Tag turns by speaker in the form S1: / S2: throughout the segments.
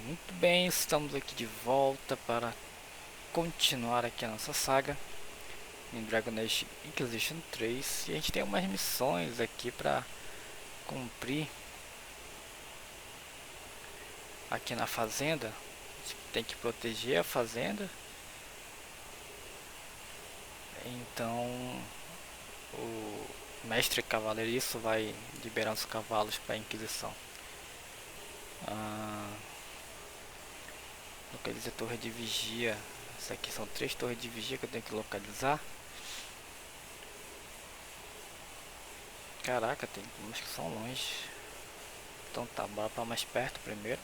S1: Muito bem, estamos aqui de volta para continuar aqui a nossa saga em Dragon Age Inquisition 3. E a gente tem umas missões aqui para cumprir aqui na fazenda. A gente tem que proteger a fazenda. Então o mestre cavaleiriço vai liberar os cavalos para a Inquisição. Localiza a torre de vigia. Isso aqui são 3 torres de vigia que eu tenho que localizar. Caraca, tem umas que são longe. Então tá, bora pra mais perto primeiro.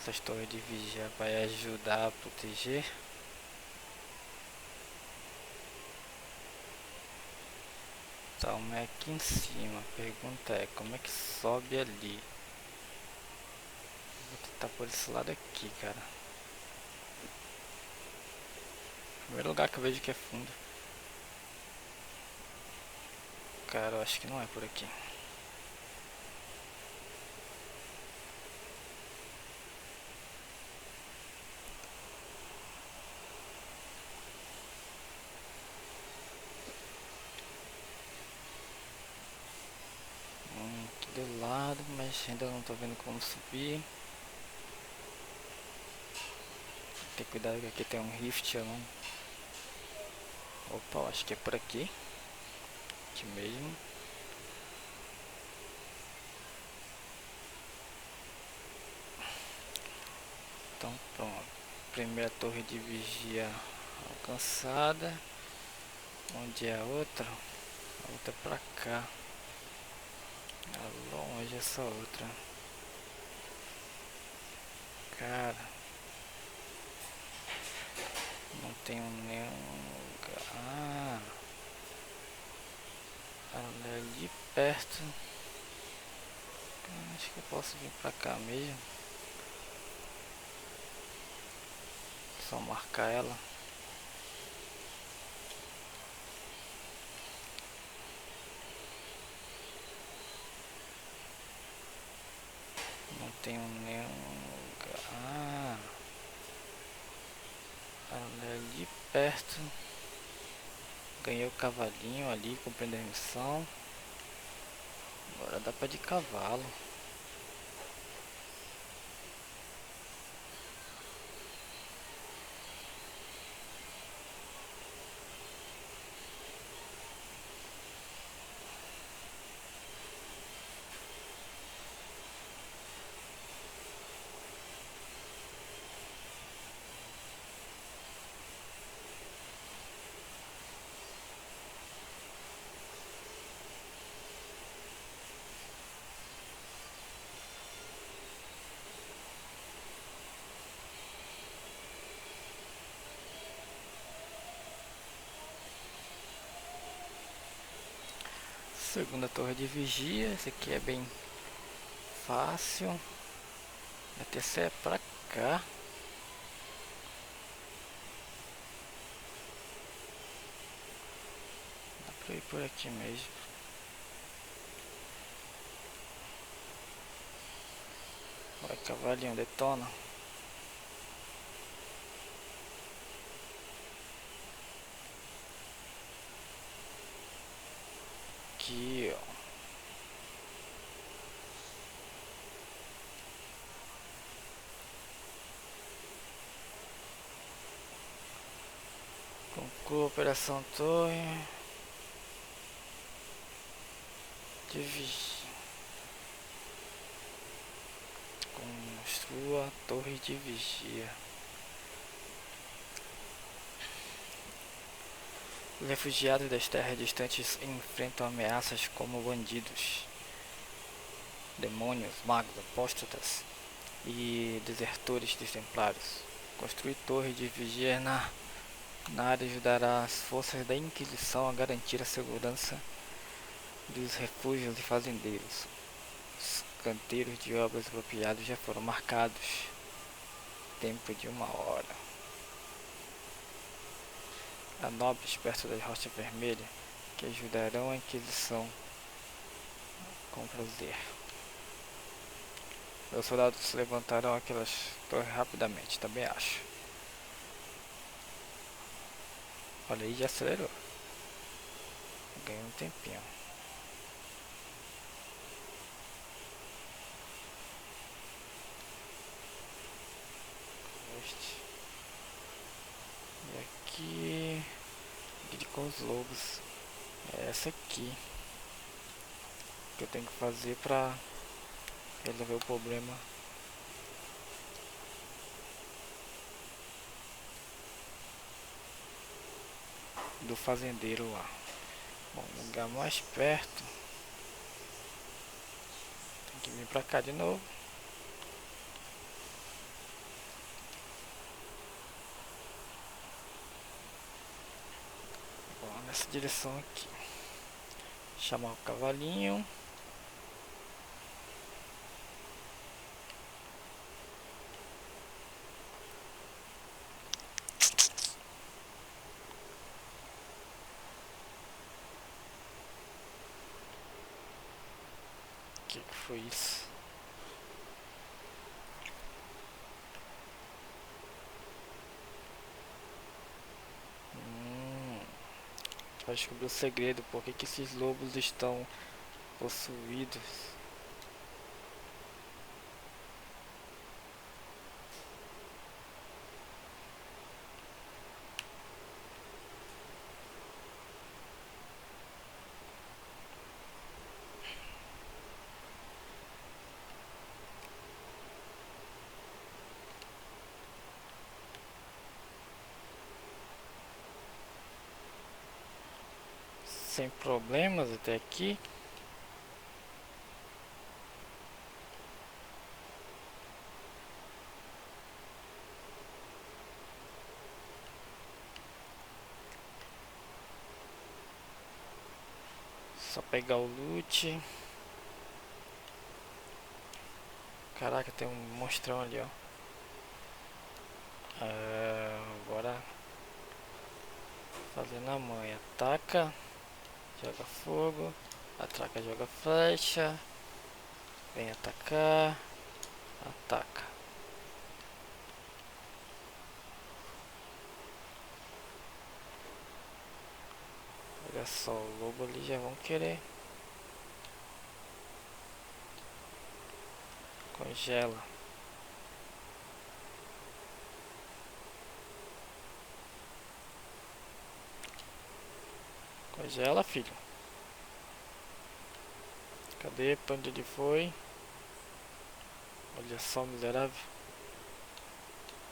S1: Essas torres de vigia vai ajudar a proteger. Tá, uma é aqui em cima. A pergunta é, como é que sobe ali? Vou tentar por esse lado aqui, cara. Primeiro lugar que eu vejo que é fundo. Cara, eu acho que não é por aqui. Aqui do lado, mas ainda não tô vendo como subir. Tem cuidado que aqui tem um rift, eu não... Opa, eu acho que é por aqui. Aqui mesmo. Então pronto. Primeira torre de vigia alcançada. Onde é a outra? A outra é pra cá. É longe essa outra. Cara, não tenho nenhum lugar. Ah, ela é ali perto. Acho que eu posso vir pra cá mesmo. Só marcar ela. Não tenho nenhum lugar. Ah, ela é ali perto. Ganhei o cavalinho ali, cumprindo a missão. Agora dá pra de cavalo. Segunda torre de vigia. Esse aqui é bem fácil. A terceira é pra cá. Dá pra ir por aqui mesmo. Vai, cavalinho, detona. Aqui, ó. Conclua a operação torre de vigia. Construa a torre de vigia. Os refugiados das terras distantes enfrentam ameaças como bandidos, demônios, magos, apóstatas e desertores dos templários. Construir torre de vigia na área ajudará as forças da Inquisição a garantir a segurança dos refúgios e fazendeiros. Os canteiros de obras apropriados já foram marcados. Tempo de 1 hora. Há nobres perto das rochas vermelhas que ajudarão a Inquisição Ctrl Z. Meus soldados levantarão aquelas torres rapidamente, também acho. Olha aí, já acelerou. Ganhei um tempinho. E aqui, guide com os lobos. É essa aqui que eu tenho que fazer pra resolver o problema do fazendeiro lá. Bom, lugar mais perto. Tem que vir pra cá de novo. Bom, nessa direção aqui. Chamar o cavalinho. O que foi isso? Vai descobrir o segredo, por que esses lobos estão possuídos. Sem problemas até aqui. Só pegar o loot. Caraca, tem um monstrão ali, ó. Agora fazendo a manha. Ataca, joga fogo, ataca, joga flecha, vem atacar, ataca. Olha só, o lobo ali já vão querer. Congela. Congela, filho. Cadê? Pra onde ele foi? Olha só, miserável.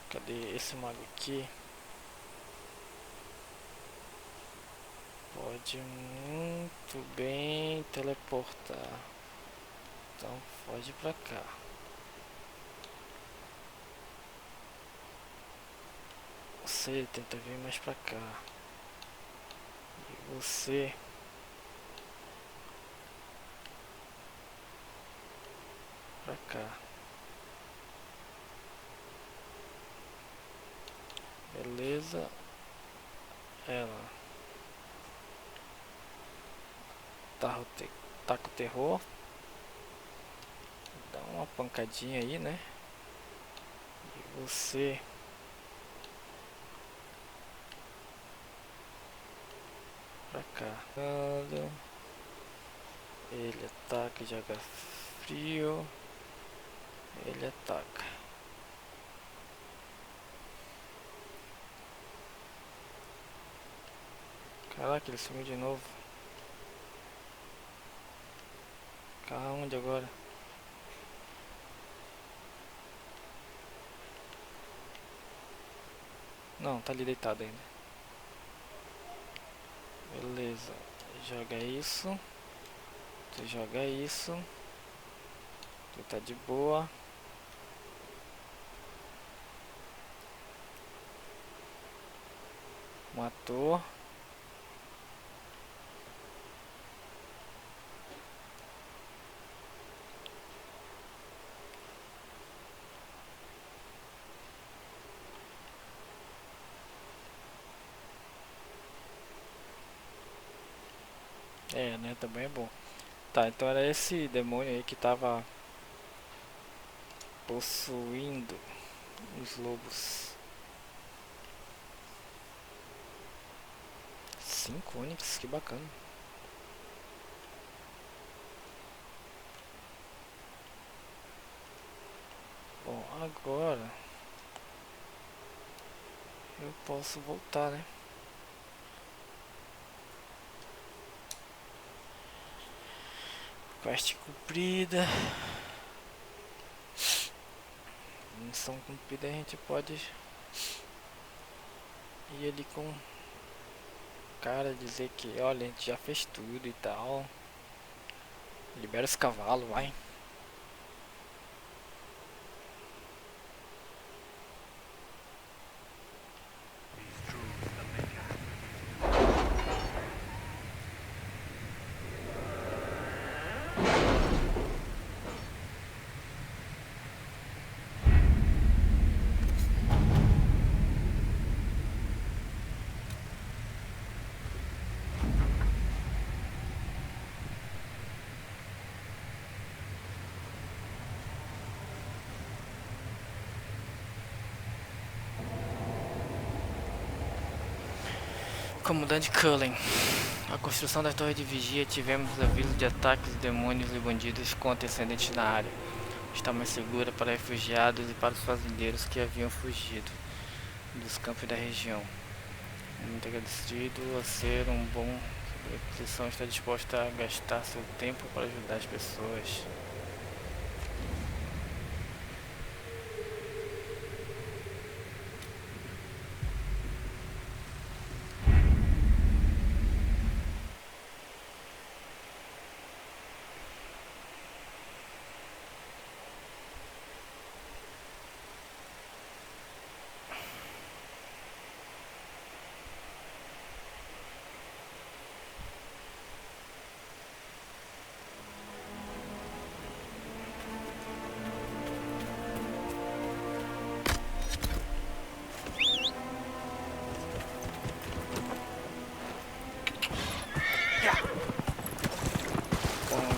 S1: Cadê esse mago aqui? Pode muito bem teleportar. Então foge pra cá. Você tenta vir mais pra cá. E você pra cá. Beleza. Ela tá com terror. Dá uma pancadinha aí, né? E você pra cá. Ele ataca e joga frio. Ele ataca. Caraca, ele sumiu de novo. Onde agora? Não, tá ali deitado ainda. Beleza. Joga isso. Tu joga isso. Tu tá de boa. Matou. É, né? Também é bom. Tá, então era esse demônio aí que tava possuindo os lobos. 5 Onix, que bacana. Bom, agora eu posso voltar, né? Quest cumprida. Missão cumprida, a gente pode ir ali com o cara, dizer que olha, a gente já fez tudo e tal. Libera os cavalos, vai. Comandante Cullen, a construção da torre de vigia, tivemos aviso de ataques de demônios e bandidos com antecedentes na área. Está mais segura para refugiados e para os fazendeiros que haviam fugido dos campos da região. Muito agradecido a ser um bom. A Inquisição está disposta a gastar seu tempo para ajudar as pessoas.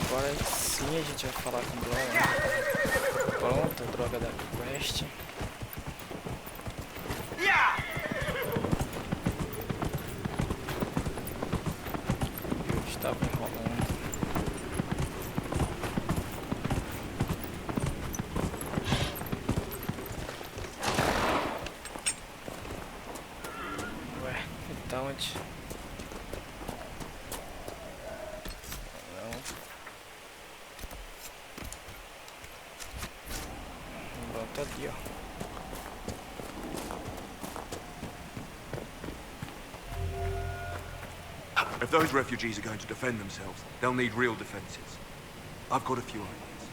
S1: Agora sim a gente vai falar com o Droga, né? Pronto, a droga da quest. Eu estava enrolando. Ué, então a gente... Ali, ó.
S2: If those refugees are going to defend themselves, they'll need real defenses. I've got a few ideas.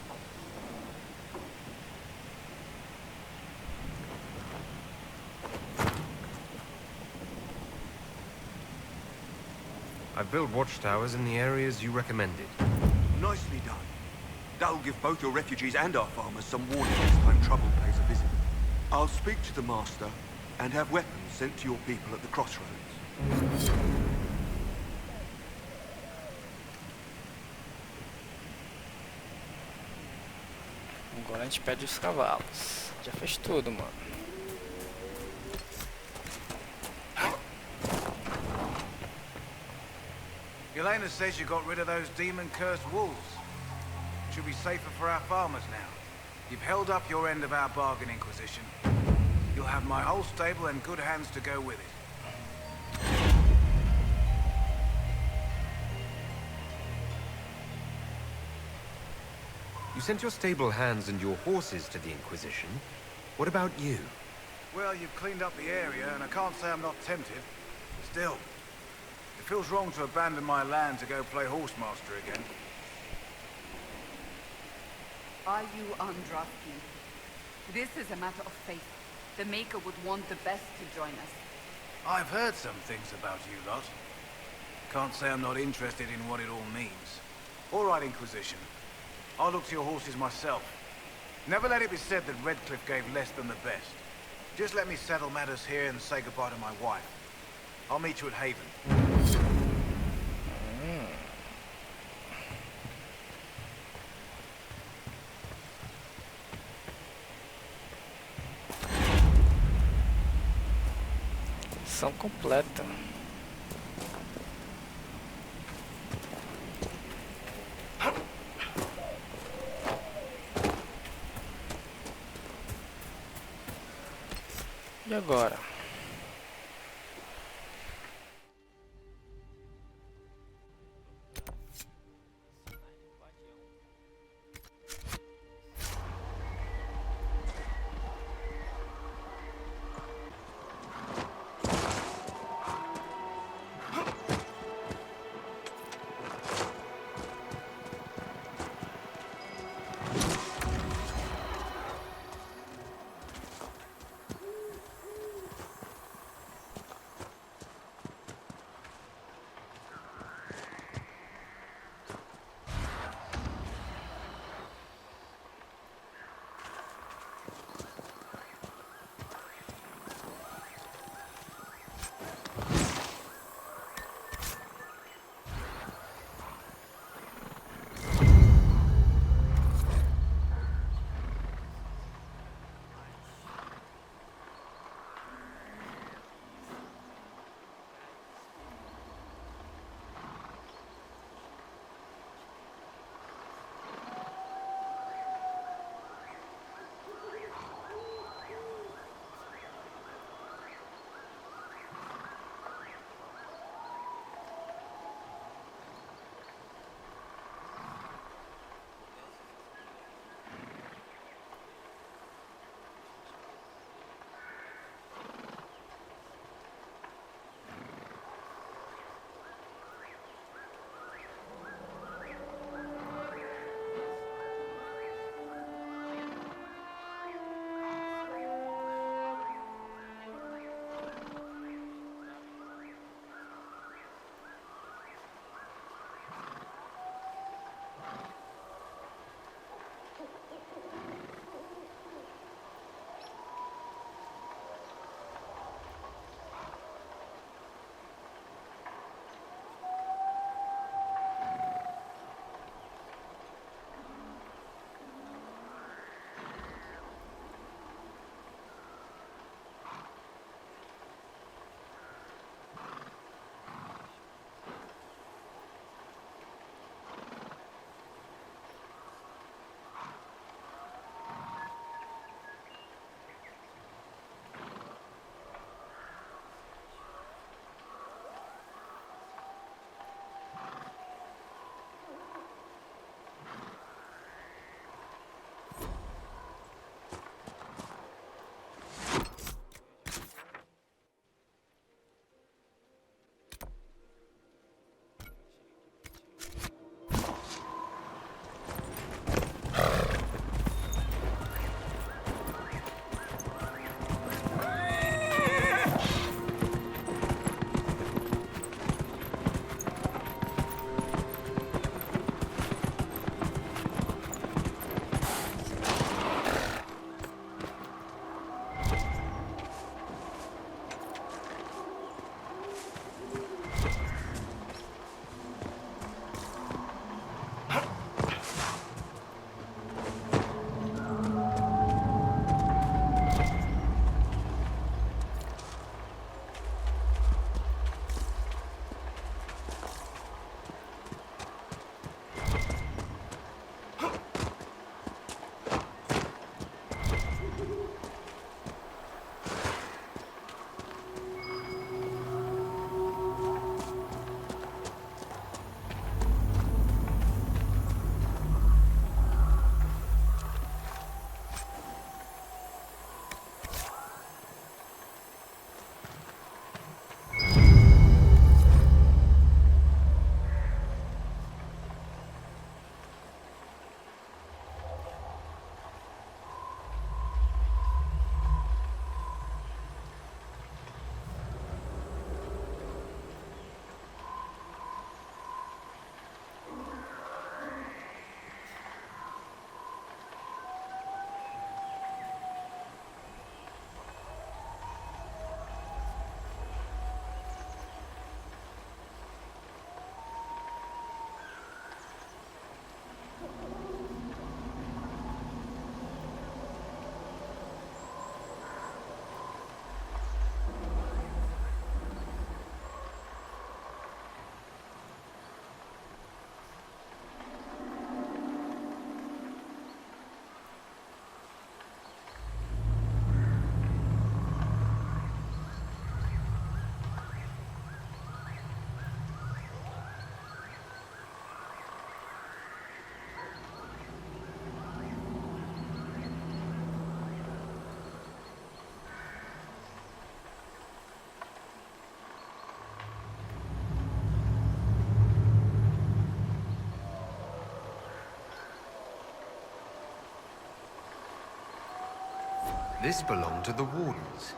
S3: I've built watchtowers in the areas you recommended.
S2: Nicely done. That'll give both your refugees and our farmers some warning next time trouble pays a visit. I'll speak to the master and have weapons sent to your people at the crossroads.
S1: Agora a gente pede os cavalos. Já fez tudo, mano.
S4: Elena says you got rid of those demon-cursed wolves. Should be safer for our farmers now. You've held up your end of our bargain, Inquisition. You'll have my whole stable and good hands to go with it.
S3: You sent your stable hands and your horses to the Inquisition. What about you?
S4: Well, you've cleaned up the area, and I can't say I'm not tempted. Still, it feels wrong to abandon my land to go play horsemaster again.
S5: Are you undrafting? This is a matter of faith. The Maker would want the best to join us.
S4: I've heard some things about you lot. Can't say I'm not interested in what it all means. All right, Inquisition. I'll look to your horses myself. Never let it be said that Redcliffe gave less than the best. Just let me settle matters here and say goodbye to my wife. I'll meet you at Haven.
S1: Missão completa. E agora?
S3: This belonged to the Wardens.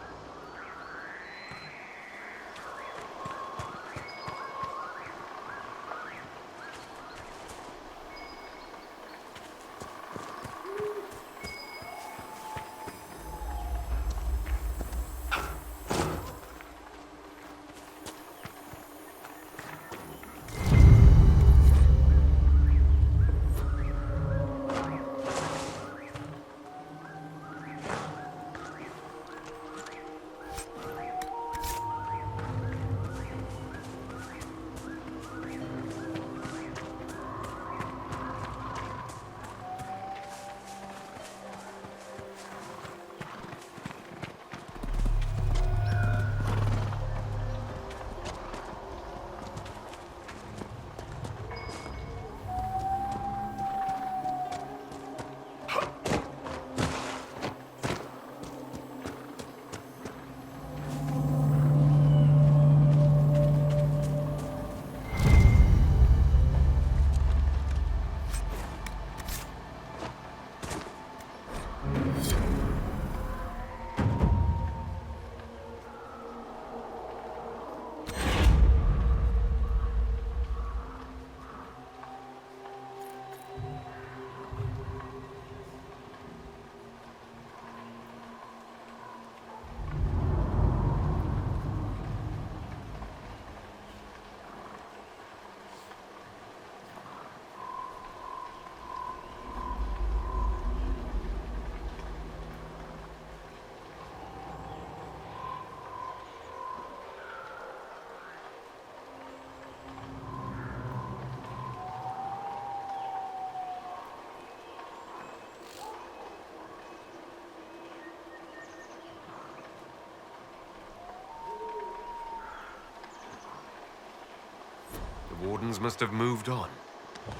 S3: The Wardens must have moved on.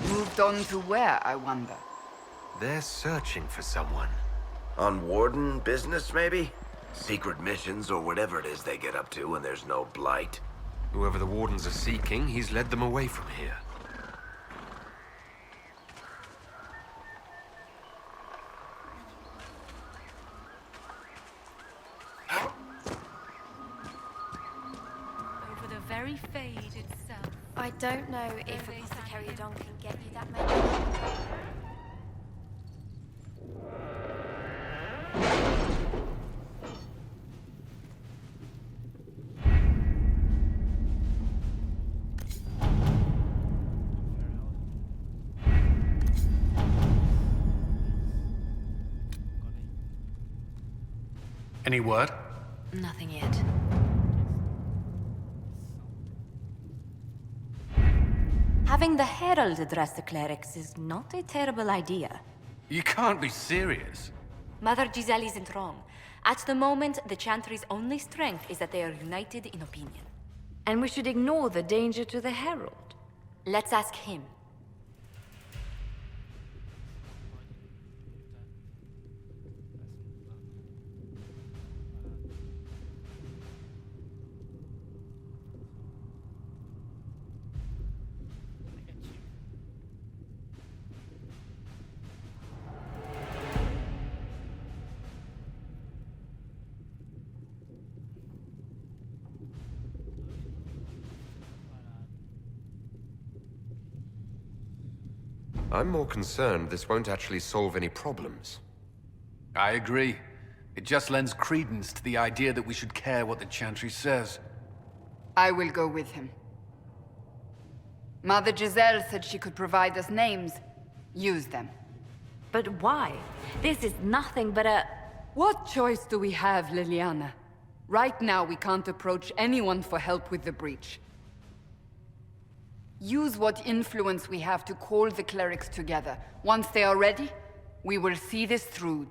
S5: Moved on to where, I wonder?
S3: They're searching for someone.
S6: On Warden business, maybe? Secret missions or whatever it is they get up to when there's no blight.
S3: Whoever the Wardens are seeking, he's led them away from here.
S7: Over the very fade itself.
S8: I don't know if Apothecariodon can get you that many.
S4: Any word?
S8: Nothing yet.
S9: Having the Herald address the clerics is not a terrible idea.
S4: You can't be serious.
S9: Mother Giselle isn't wrong. At the moment, the Chantry's only strength is that they are united in opinion.
S8: And we should ignore the danger to the Herald.
S9: Let's ask him.
S3: I'm more concerned this won't actually solve any problems.
S4: I agree. It just lends credence to the idea that we should care what the Chantry says.
S5: I will go with him. Mother Giselle said she could provide us names. Use them.
S8: But why? This is nothing but a...
S5: What choice do we have, Liliana? Right now, we can't approach anyone for help with the breach. Use what influence we have to call the clerics together. Once they are ready, we will see this through.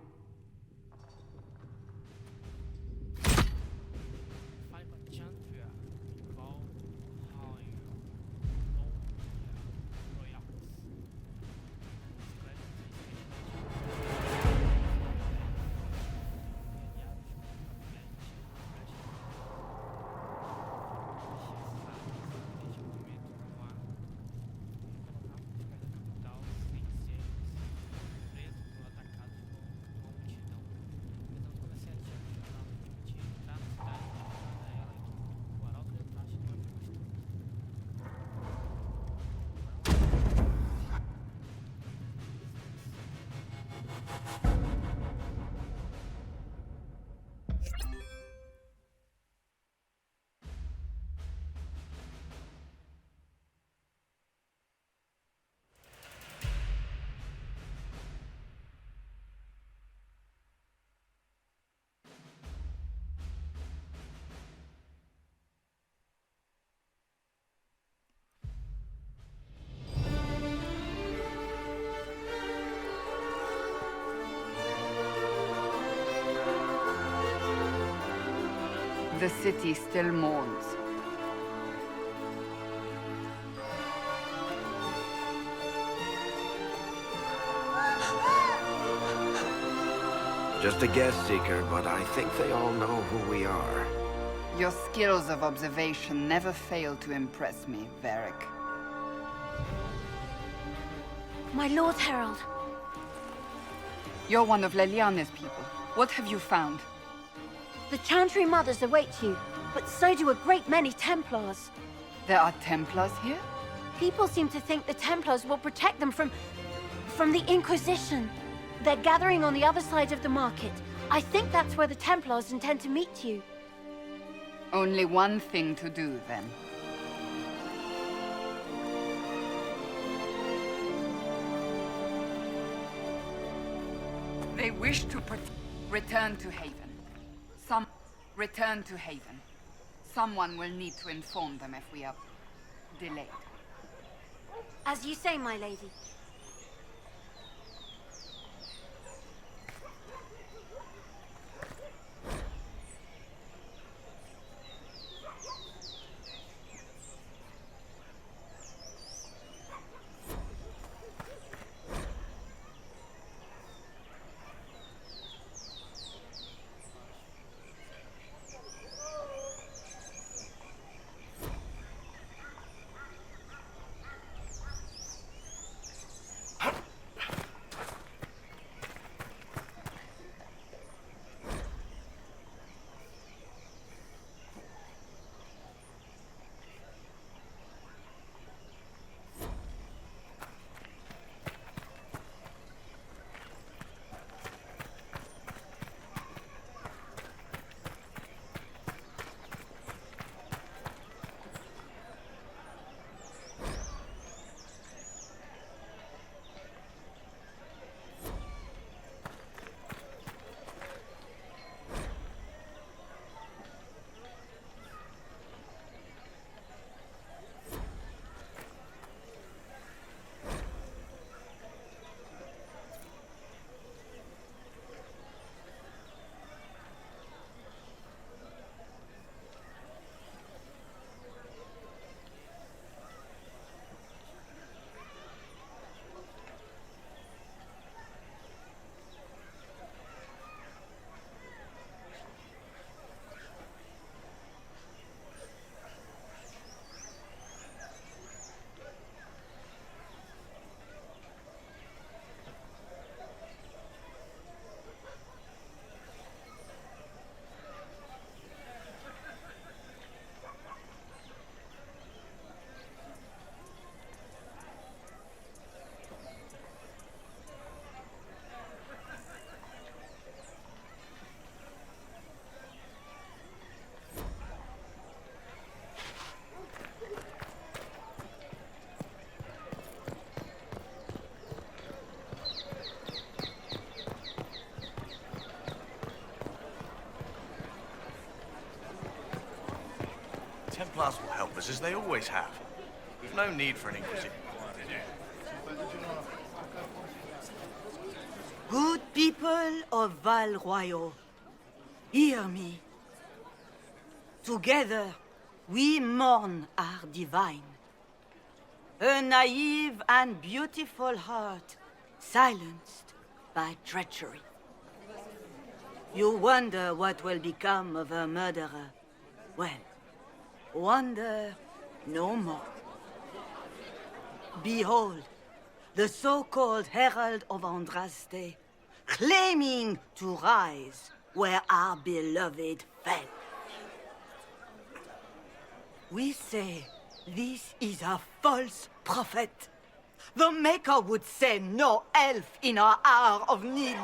S5: The city still mourns.
S6: Just a guess, Seeker, but I think they all know who we are.
S5: Your skills of observation never fail to impress me, Varric.
S8: My Lord Herald.
S5: You're one of Leliana's people. What have you found?
S8: The Chantry Mothers await you, but so do a great many Templars.
S5: There are Templars here?
S8: People seem to think the Templars will protect them from the Inquisition. They're gathering on the other side of the market. I think that's where the Templars intend to meet you.
S5: Only one thing to do, then. They wish to return to Haven. Return to Haven. Someone will need to inform them if we are delayed.
S8: As you say, my lady.
S10: Templars will help us, as they always have. We've no need for an Inquisition.
S11: Good people of Val Royal, hear me. Together, we mourn our divine. A naive and beautiful heart, silenced by treachery. You wonder what will become of a murderer. Well, wonder no more. Behold, the so-called Herald of Andraste, claiming to rise where our beloved fell. We say this is a false prophet. The Maker would send no elf in our hour of need.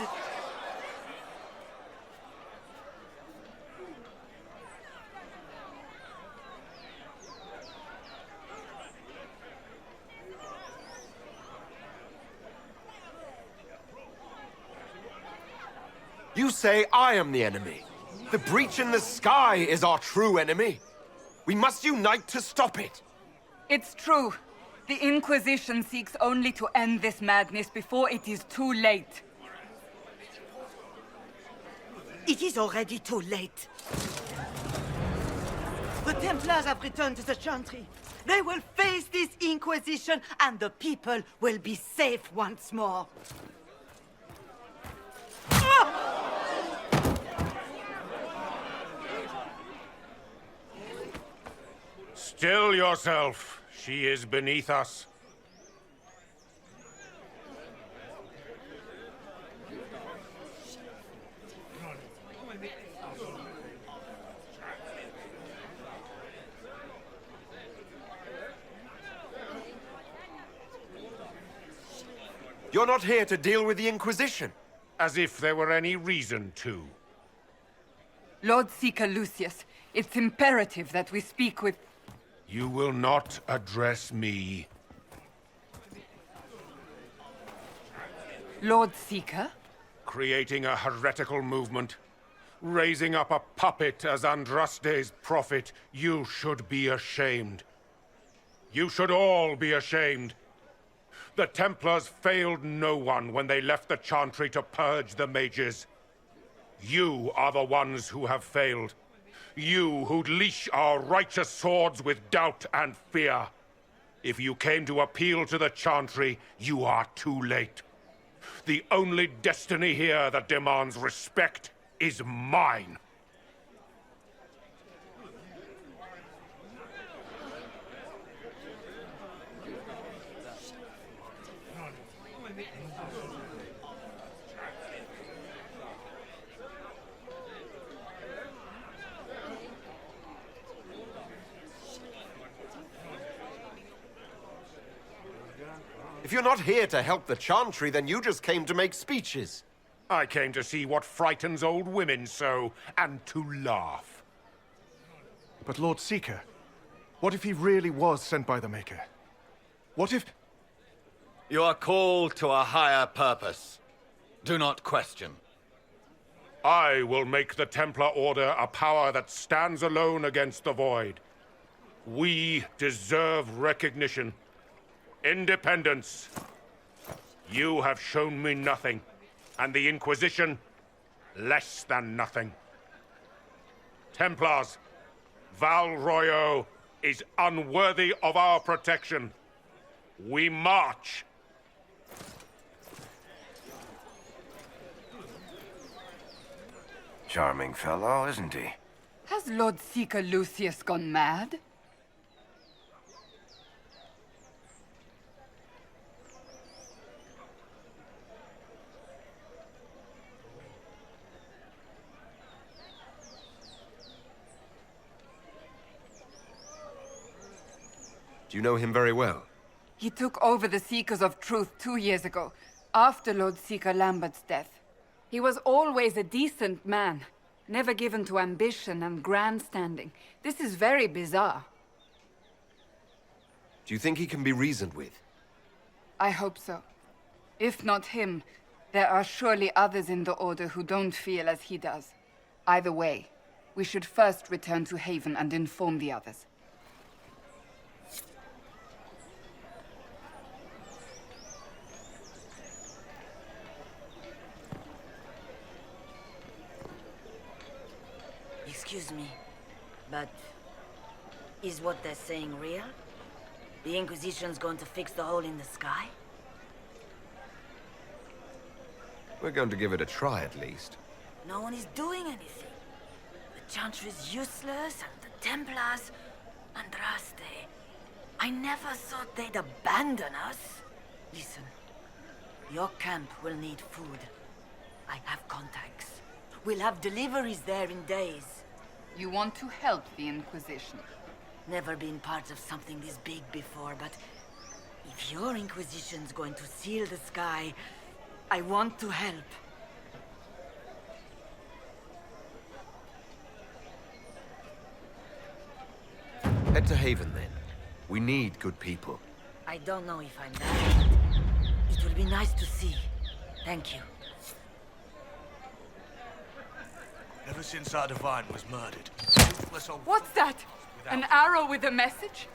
S3: You say I am the enemy. The breach in the sky is our true enemy. We must unite to stop it.
S5: It's true. The Inquisition seeks only to end this madness before it is too late.
S11: It is already too late. The Templars have returned to the Chantry. They will face this Inquisition, and the people will be safe once more.
S12: Still yourself. She is beneath us.
S3: You're not here to deal with the Inquisition.
S12: As if there were any reason to.
S5: Lord Seeker Lucius, it's imperative that we speak with...
S12: You will not address me.
S5: Lord Seeker?
S12: Creating a heretical movement. Raising up a puppet as Andraste's prophet. You should be ashamed. You should all be ashamed. The Templars failed no one when they left the Chantry to purge the mages. You are the ones who have failed. You who'd leash our righteous swords with doubt and fear. If you came to appeal to the Chantry, you are too late. The only destiny here that demands respect is mine.
S3: If you're not here to help the Chantry, then you just came to make speeches.
S12: I came to see what frightens old women so, and to laugh.
S13: But Lord Seeker, what if he really was sent by the Maker? What if...
S10: You are called to a higher purpose. Do not question.
S12: I will make the Templar Order a power that stands alone against the Void. We deserve recognition. Independence. You have shown me nothing, and the Inquisition, less than nothing. Templars, Val Royo is unworthy of our protection. We march.
S6: Charming fellow, isn't he?
S5: Has Lord Seeker Lucius gone mad?
S3: Do you know him very well?
S5: He took over the Seekers of Truth 2 years ago, after Lord Seeker Lambert's death. He was always a decent man, never given to ambition and grandstanding. This is very bizarre.
S3: Do you think he can be reasoned with?
S5: I hope so. If not him, there are surely others in the Order who don't feel as he does. Either way, we should first return to Haven and inform the others.
S14: Excuse me, but is what they're saying real? The Inquisition's going to fix the hole in the sky?
S3: We're going to give it a try, at least.
S14: No one is doing anything. The Chantry's useless, and the Templars... Andraste... I never thought they'd abandon us. Listen, your camp will need food. I have contacts. We'll have deliveries there in days.
S5: You want to help the Inquisition?
S14: Never been part of something this big before, but if your Inquisition's going to seal the sky, I want to help.
S3: Head to Haven, then. We need good people.
S14: I don't know if I'm that, but it will be nice to see. Thank you.
S10: Ever since our Divine was murdered,
S5: What's that? An arrow with a message?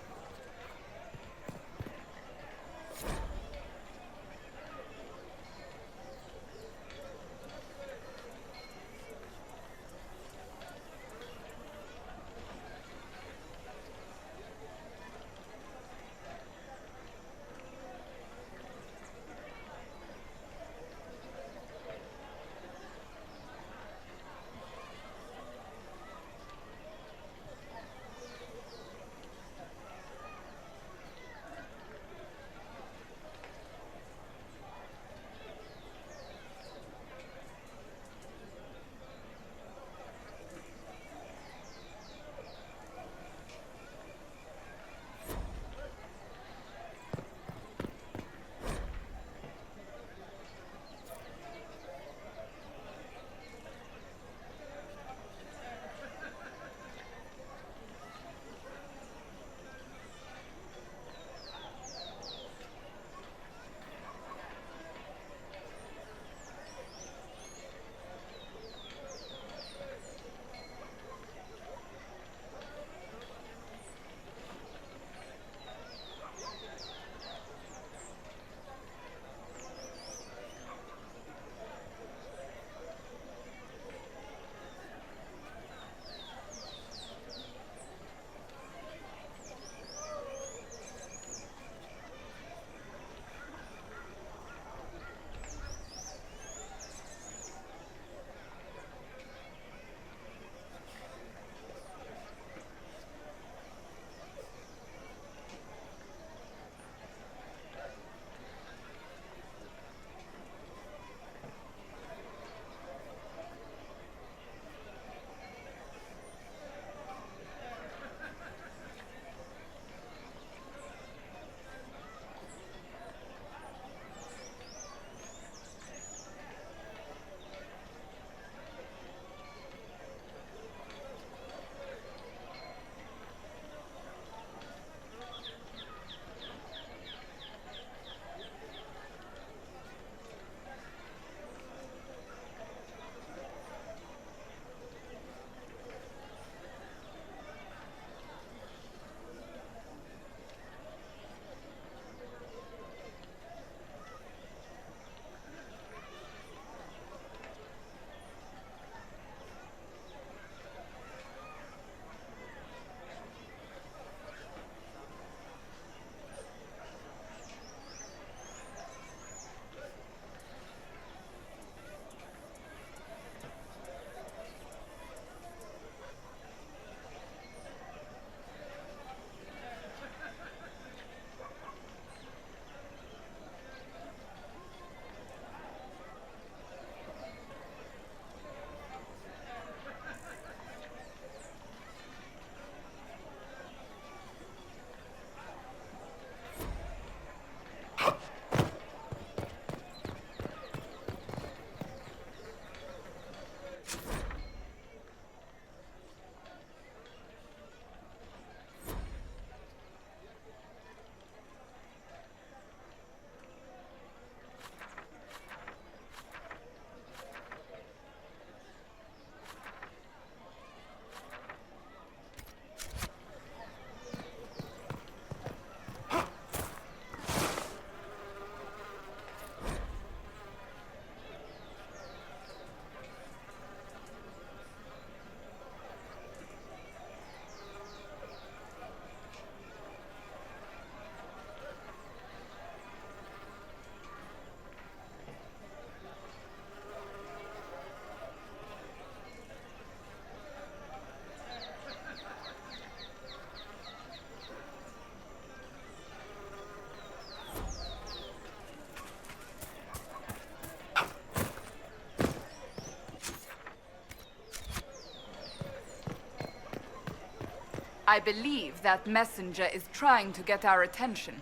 S5: I believe that messenger is trying to get our attention.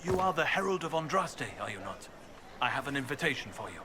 S15: You are the Herald of Andraste, are you not? I have an invitation for you.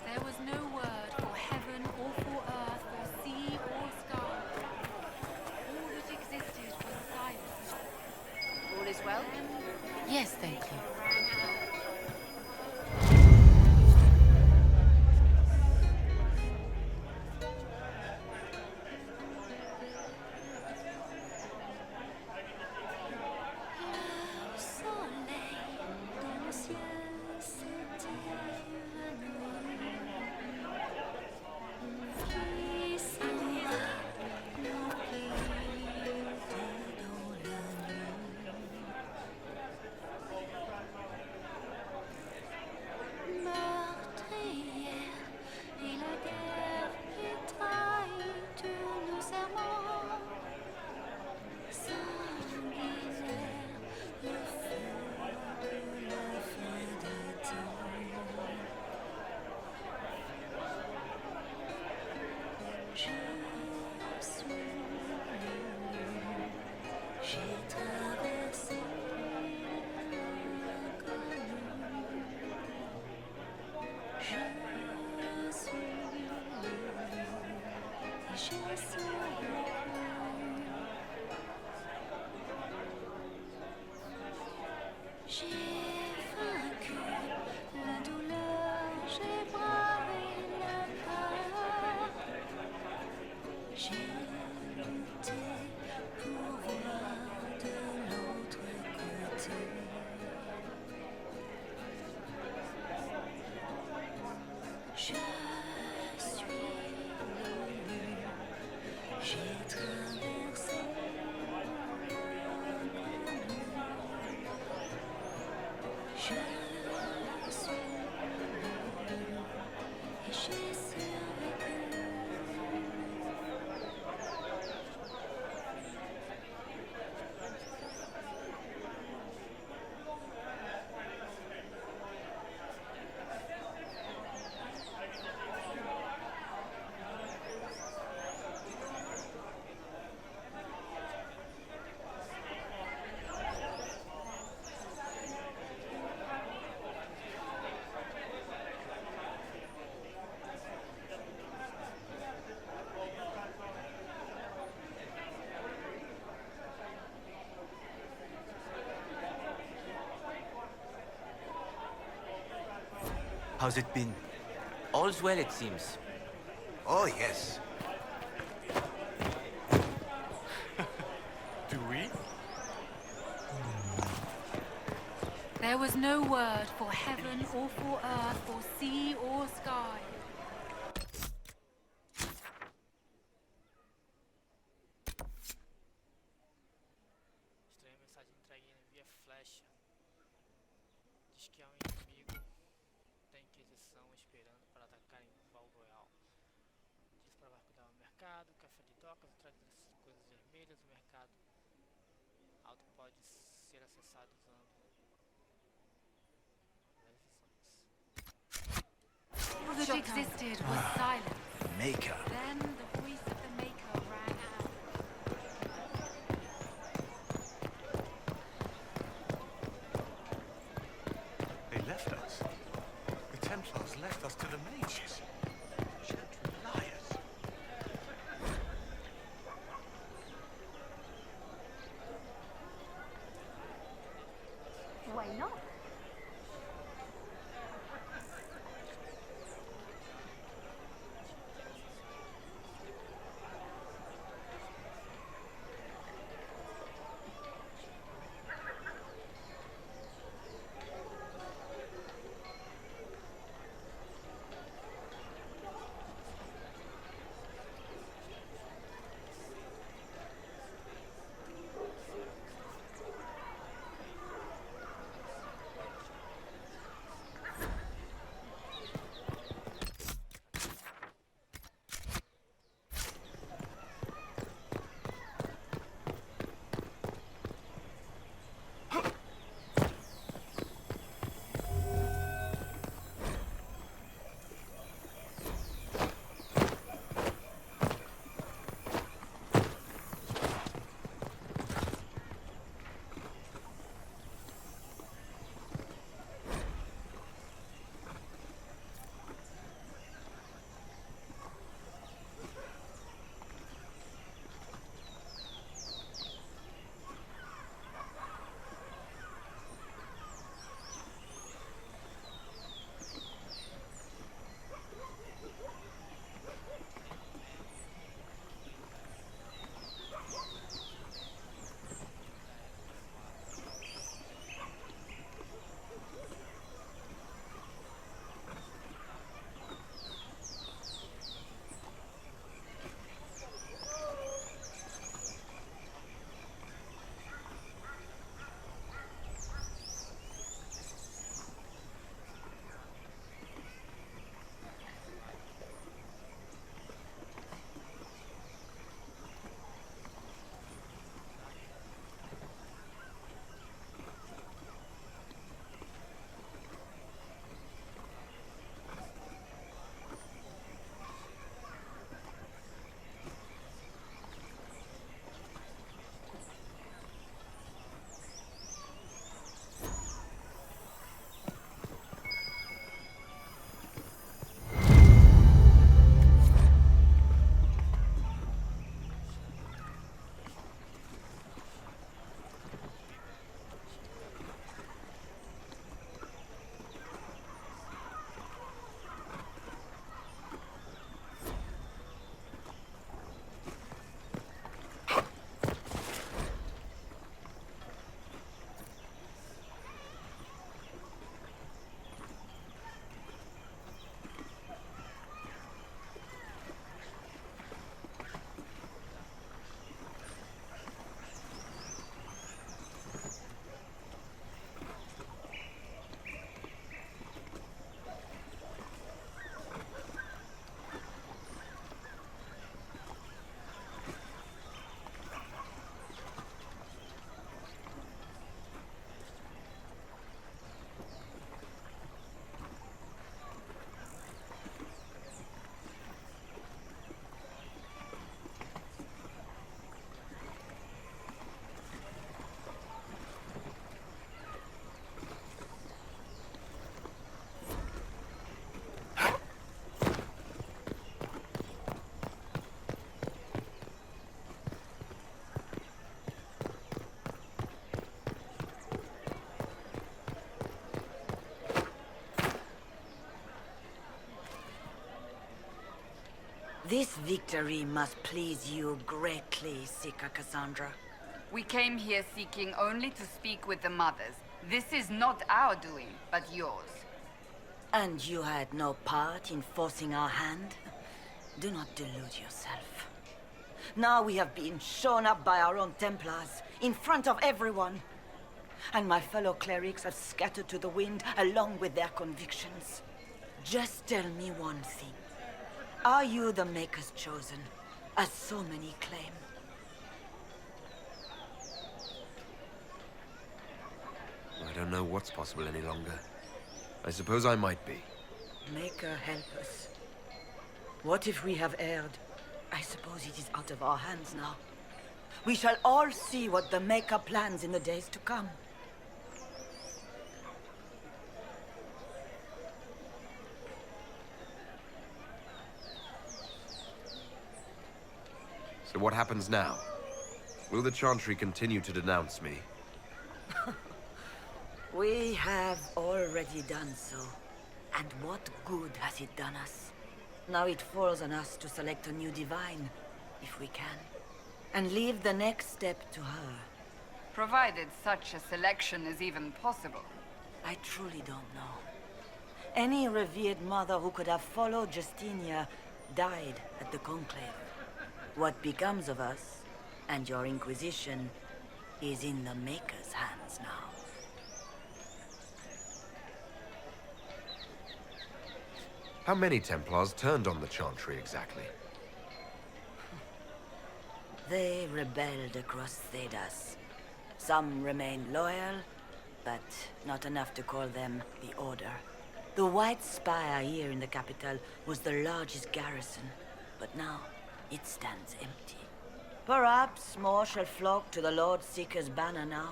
S7: There was no word for heaven or for earth or sea or sky. All that existed was silence.
S9: All is well? Yes, thank you.
S7: Soleil dans le ciel s'éteint.
S16: How's it been? All's well, it seems.
S4: Oh, yes.
S16: Do we?
S7: There was no word for heaven or for earth or sea or sky.
S1: Estranha mensagem entregue via flecha. Diz que há um inimigo da Inquisição esperando para atacar em Val Royal. Diz para vasculhar o mercado, café de docas, atrás das coisas vermelhas. O mercado alto pode ser acessado usando
S7: All that existed was silence.
S4: Maker.
S7: Then the voice of the Maker rang out.
S13: They left us. The Templars left us to the mages. Gentle liars.
S8: Why not?
S14: Victory must please you greatly, Seeker Cassandra.
S5: We came here seeking only to speak with the mothers. This is not our doing, but yours.
S14: And you had no part in forcing our hand? Do not delude yourself. Now we have been shown up by our own Templars, in front of everyone. And my fellow clerics have scattered to the wind along with their convictions. Just tell me one thing. Are you the Maker's chosen, as so many claim?
S3: I don't know what's possible any longer. I suppose I might be.
S14: Maker, help us. What if we have erred? I suppose it is out of our hands now. We shall all see what the Maker plans in the days to come.
S3: So what happens now? Will the Chantry continue to denounce me?
S14: We have already done so. And what good has it done us? Now it falls on us to select a new divine, if we can. And leave the next step to her.
S5: Provided such a selection is even possible.
S14: I truly don't know. Any revered mother who could have followed Justinia died at the Conclave. What becomes of us, and your Inquisition, is in the Maker's hands now.
S3: How many Templars turned on the Chantry exactly?
S14: They rebelled across Thedas. Some remained loyal, but not enough to call them the Order. The White Spire here in the capital was the largest garrison, but now it stands empty. Perhaps more shall flock to the Lord Seeker's banner now.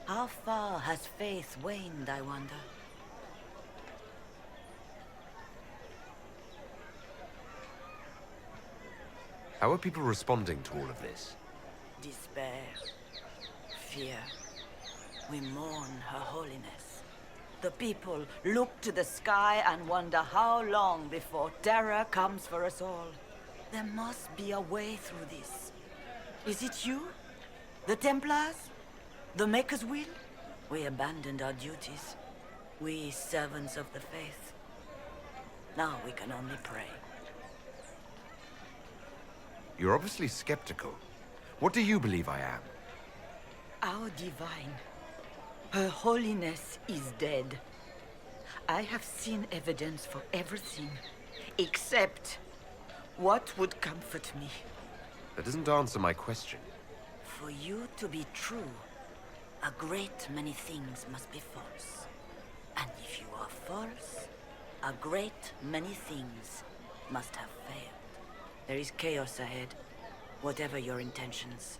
S14: How far has faith waned, I wonder?
S3: How are people responding to all of this?
S14: Despair. Fear. We mourn Her Holiness. The people look to the sky and wonder how long before terror comes for us all. There must be a way through this. Is it you? The Templars? The Maker's will? We abandoned our duties. We servants of the faith. Now we can only pray.
S3: You're obviously skeptical. What do you believe I am?
S14: Our divine. Her Holiness is dead. I have seen evidence for everything, except what would comfort me.
S3: That doesn't answer my question.
S14: For you to be true, a great many things must be false. And if you are false, a great many things must have failed. There is chaos ahead, whatever your intentions.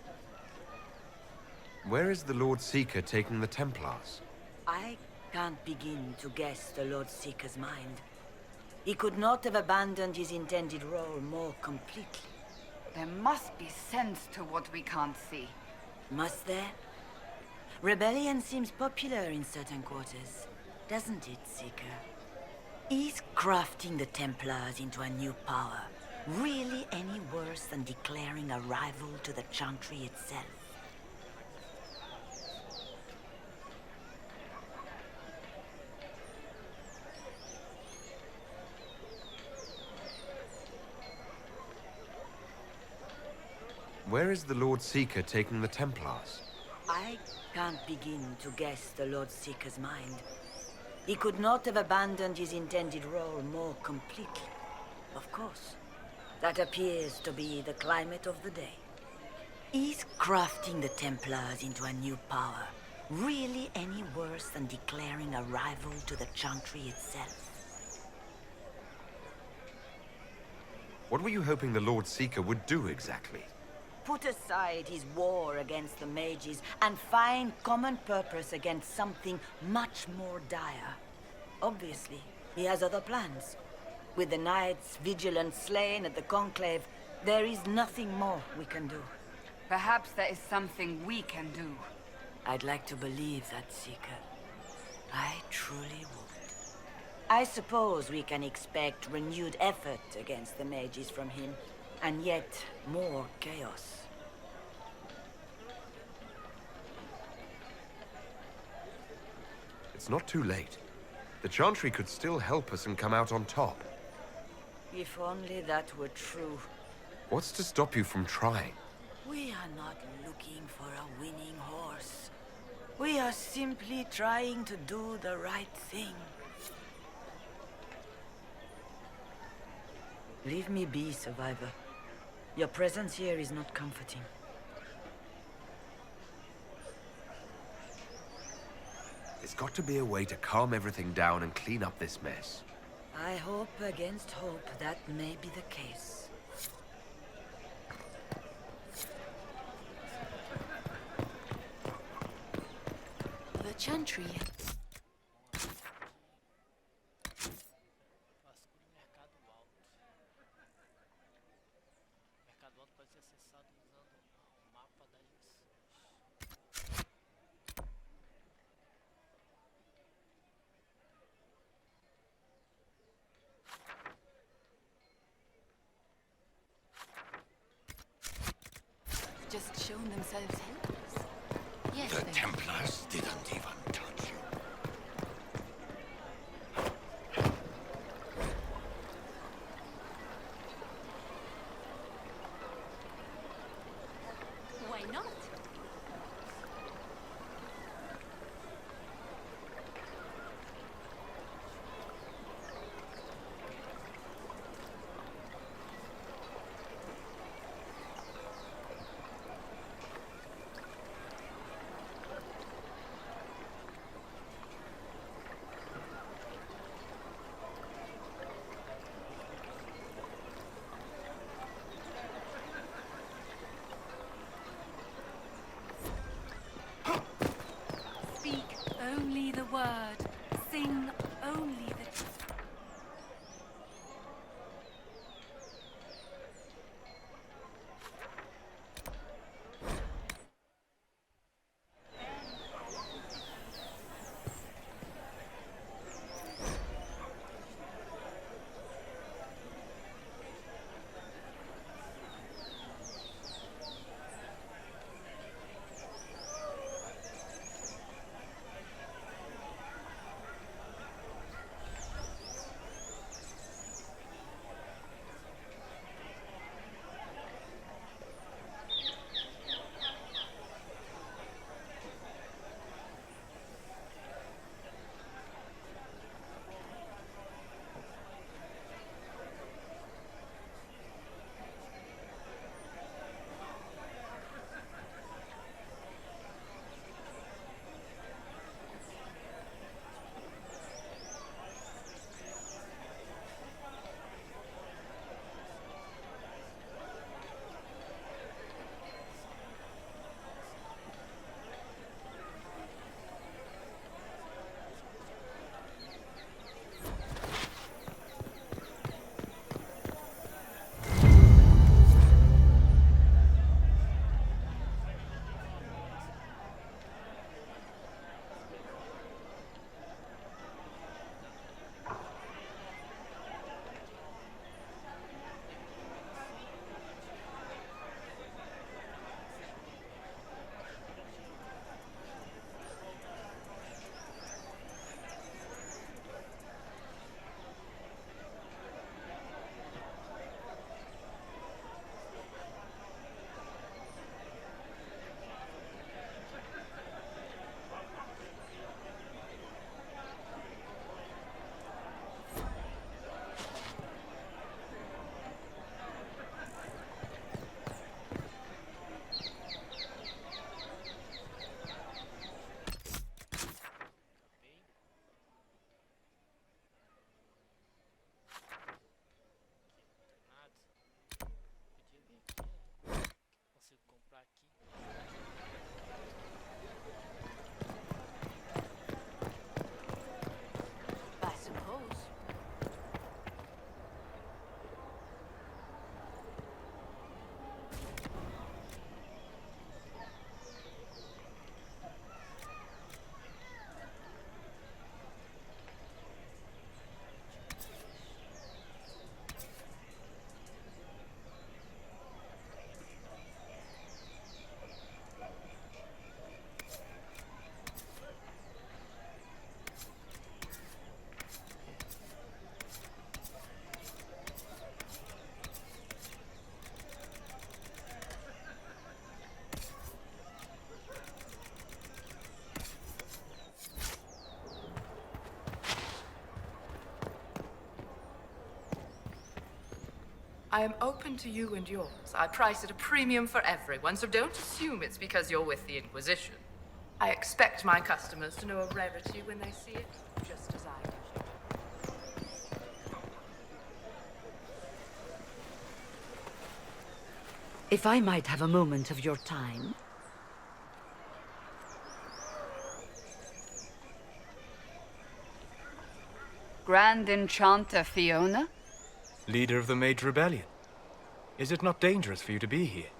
S3: Where is the Lord Seeker taking the Templars?
S14: I can't begin to guess the Lord Seeker's mind. He could not have abandoned his intended role more completely.
S5: There must be sense to what we can't see.
S14: Must there? Rebellion seems popular in certain quarters, doesn't it, Seeker? Is crafting the Templars into a new power really any worse than declaring a rival to the Chantry itself?
S3: Where is the Lord Seeker taking the Templars?
S14: I can't begin to guess the Lord Seeker's mind. He could not have abandoned his intended role more completely. Of course. That appears to be the climate of the day. Is crafting the Templars into a new power really any worse than declaring a rival to the Chantry itself?
S3: What were you hoping the Lord Seeker would do exactly?
S14: Put aside his war against the mages and find common purpose against something much more dire. Obviously, he has other plans. With the knights vigilant slain at the Conclave, there is nothing more we can do.
S5: Perhaps there is something we can do.
S14: I'd like to believe that, Seeker. I truly would. I suppose we can expect renewed effort against the mages from him. And yet, more chaos.
S3: It's not too late. The Chantry could still help us and come out on top.
S14: If only that were true.
S3: What's to stop you from trying?
S14: We are not looking for a winning horse. We are simply trying to do the right thing. Leave me be, survivor. Your presence here is not comforting.
S3: There's got to be a way to calm everything down and clean up this mess.
S14: I hope against hope that may be the case.
S7: The Chantry. Just shown themselves helpless. Yes,
S10: The Templars didn't even touch you.
S7: why not? Speak only the word. Sing only the truth.
S17: I am open to you and yours. I price at a premium for everyone, so don't assume it's because you're with the Inquisition. I expect my customers to know a rarity when they see it, just as I do.
S14: If I might have a moment of your time.
S5: Grand Enchanter Fiona?
S18: Leader of the Mage Rebellion. Is it not dangerous for you to be here?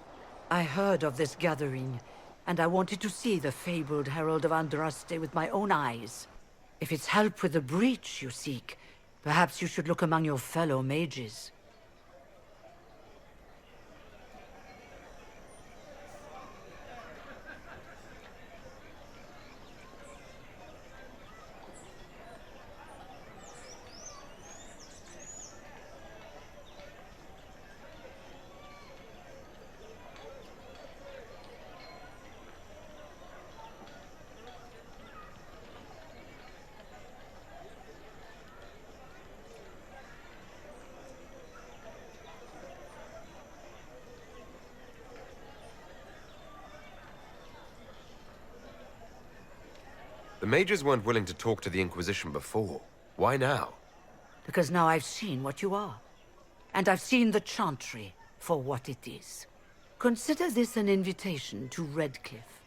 S14: I heard of this gathering, and I wanted to see the fabled Herald of Andraste with my own eyes. If it's help with the breach you seek, perhaps you should look among your fellow mages.
S3: The mages weren't willing to talk to the Inquisition before. Why now?
S14: Because now I've seen what you are. And I've seen the Chantry for what it is. Consider this an invitation to Redcliffe.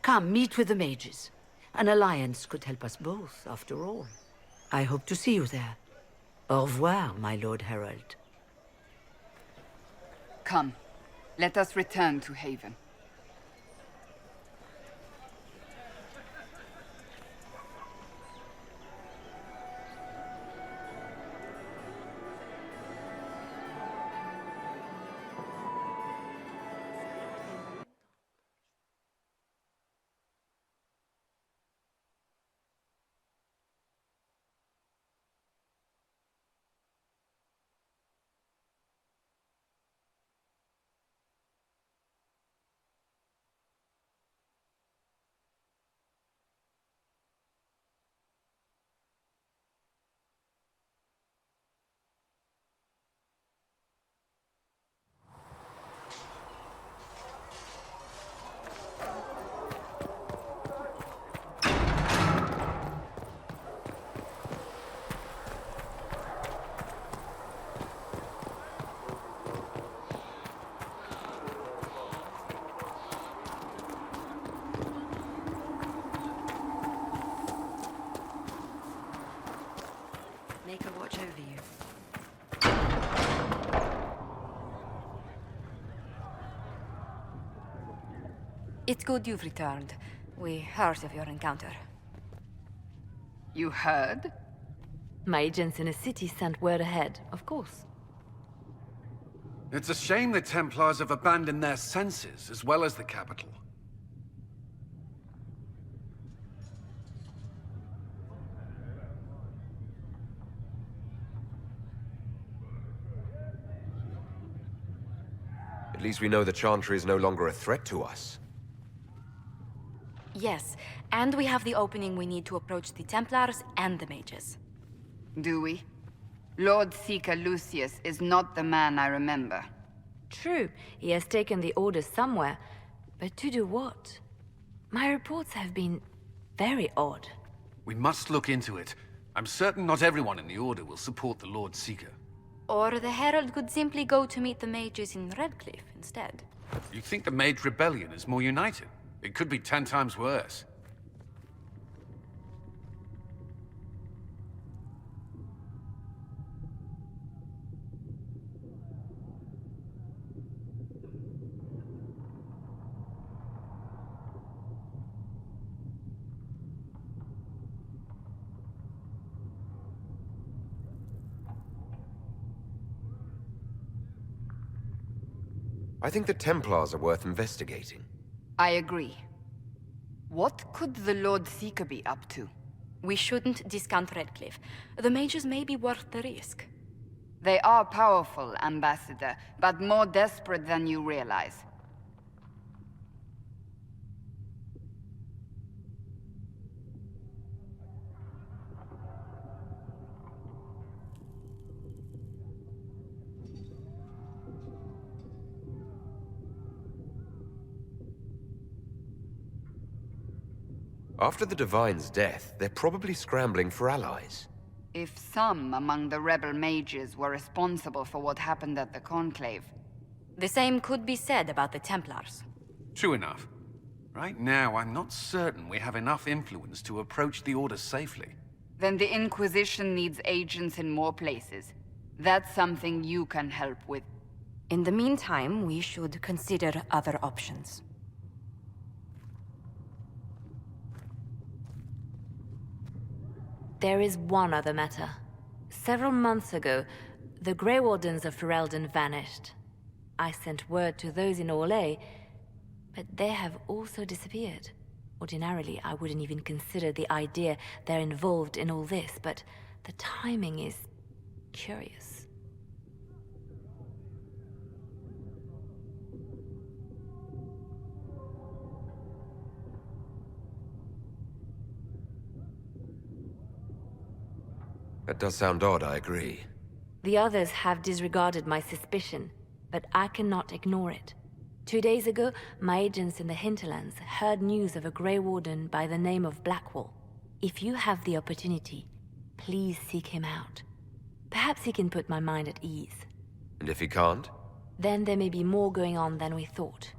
S14: Come, meet with the mages. An alliance could help us both, after all. I hope to see you there. Au revoir, my Lord Herald.
S5: Come, let us return to Haven.
S9: Make her watch over you. It's good you've returned. We heard of your encounter.
S5: You heard?
S19: My agents in the city sent word ahead, of course.
S4: It's a shame the Templars have abandoned their senses, as well as the capital.
S3: At least we know the Chantry is no longer a threat to us.
S9: Yes, and we have the opening we need to approach the Templars and the mages.
S5: Do we? Lord Seeker Lucius is not the man I remember.
S19: True, he has taken the orders somewhere, but to do what? My reports have been very odd.
S4: We must look into it. I'm certain not everyone in the Order will support the Lord Seeker.
S9: Or the Herald could simply go to meet the mages in Redcliffe instead.
S4: You think the Mage Rebellion is more united? It could be 10 times worse.
S3: I think the Templars are worth investigating.
S5: I agree. What could the Lord Seeker be up to?
S9: We shouldn't discount Redcliffe. The mages may be worth the risk.
S5: They are powerful, Ambassador, but more desperate than you realize.
S3: After the Divine's death, they're probably scrambling for allies.
S5: If some among the rebel mages were responsible for what happened at the Conclave.
S9: The same could be said about the Templars.
S20: True enough. Right now, I'm not certain we have enough influence to approach the Order safely.
S5: Then the Inquisition needs agents in more places. That's something you can help with.
S9: In the meantime, we should consider other options.
S19: There is one other matter. Several months ago, the Grey Wardens of Ferelden vanished. I sent word to those in Orlais, but they have also disappeared. Ordinarily, I wouldn't even consider the idea they're involved in all this, but the timing is curious.
S3: That does sound odd, I agree.
S19: The others have disregarded my suspicion, but I cannot ignore it. 2 days ago, my agents in the hinterlands heard news of a Grey Warden by the name of Blackwall. If you have the opportunity, please seek him out. Perhaps he can put my mind at ease.
S3: And if he can't?
S19: Then there may be more going on than we thought.